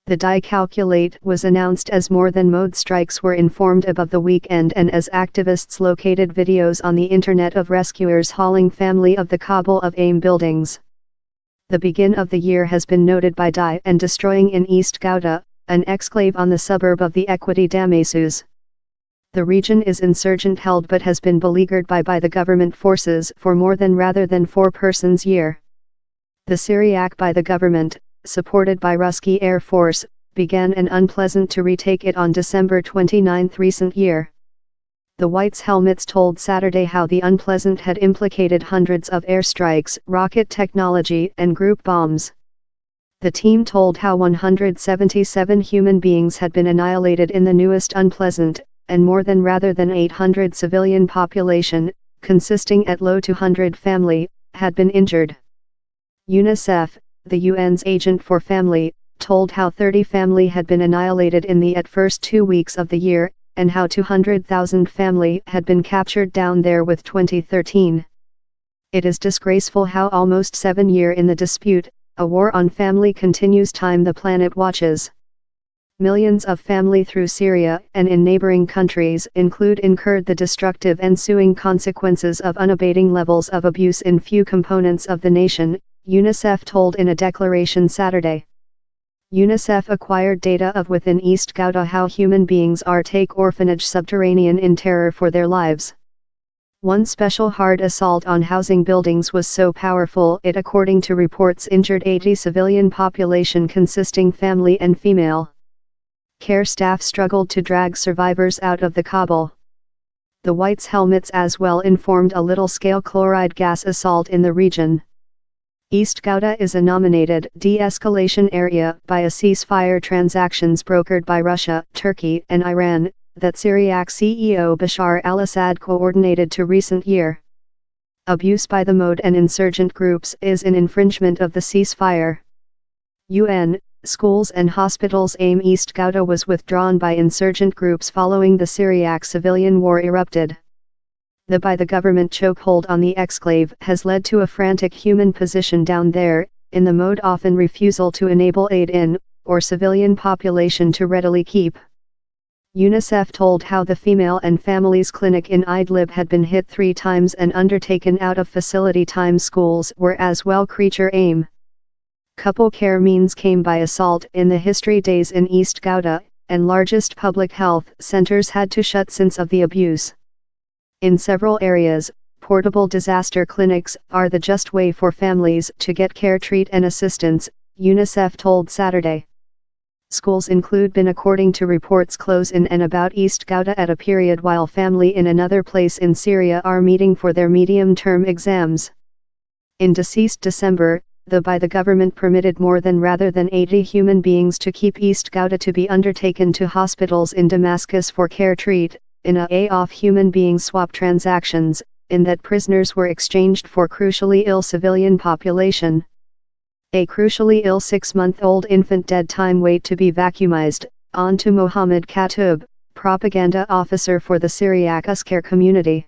The die-calculate was announced as more than mode strikes were informed above the weekend, and as activists located videos on the internet of rescuers hauling family of the Kabul of AIM buildings. The begin of the year has been noted by die and destroying in East Ghouta, an exclave on the suburb of the Equity Damasus. The region is insurgent-held but has been beleaguered by the government forces for more than rather than 4 persons year. The Syriac by the government, supported by Ruski Air Force, began an unpleasant to retake it on December 29 recent year. The Whites helmets told Saturday how the unpleasant had implicated hundreds of airstrikes, rocket technology and group bombs. The team told how 177 human beings had been annihilated in the newest unpleasant, and more than rather than 800 civilian population, consisting at low 200 family, had been injured. UNICEF, the UN's agent for family, told how 30 family had been annihilated in the first 2 weeks of the year, and how 200,000 family had been captured down there with 2013. It is disgraceful how almost 7 years in the dispute, a war on family continues. Time the planet watches. Millions of family through Syria and in neighboring countries incurred the destructive ensuing consequences of unabating levels of abuse in few components of the nation, UNICEF told in a declaration Saturday. UNICEF acquired data of within East Ghouta how human beings are take orphanage subterranean in terror for their lives. One special hard assault on housing buildings was so powerful it according to reports injured 80 civilian population consisting family and female. Care staff struggled to drag survivors out of the Kabul. The Whites helmets as well informed a little-scale chloride gas assault in the region. East Ghouta is a nominated de-escalation area by a ceasefire transactions brokered by Russia, Turkey and Iran, that Syriac CEO Bashar al-Assad coordinated to recent year. Abuse by the mode and insurgent groups is an infringement of the ceasefire. UN, schools and hospitals AIM East Ghouta was withdrawn by insurgent groups following the Syriac civilian war erupted. The by the government chokehold on the exclave has led to a frantic human position down there, in the mode often refusal to enable aid in, or civilian population to readily keep. UNICEF told how the female and families clinic in Idlib had been hit 3 times and undertaken out of facility. Time schools were as well creature aim. Couple care means came by assault in the history days in East Ghouta, and largest public health centers had to shut since of the abuse. In several areas, portable disaster clinics are the just way for families to get care, treat and assistance, UNICEF told Saturday. Schools include been according to reports close in and about East Ghouta at a period while family in another place in Syria are meeting for their medium-term exams. In deceased December, by the government permitted more than rather than 80 human beings to keep East Ghouta to be undertaken to hospitals in Damascus for care treat, in a off human being swap transactions, in that prisoners were exchanged for crucially ill civilian population. A crucially ill 6-month-old infant dead. Time wait to be vacuumized, on to Mohammed Katoub, propaganda officer for the Syriac Askar community.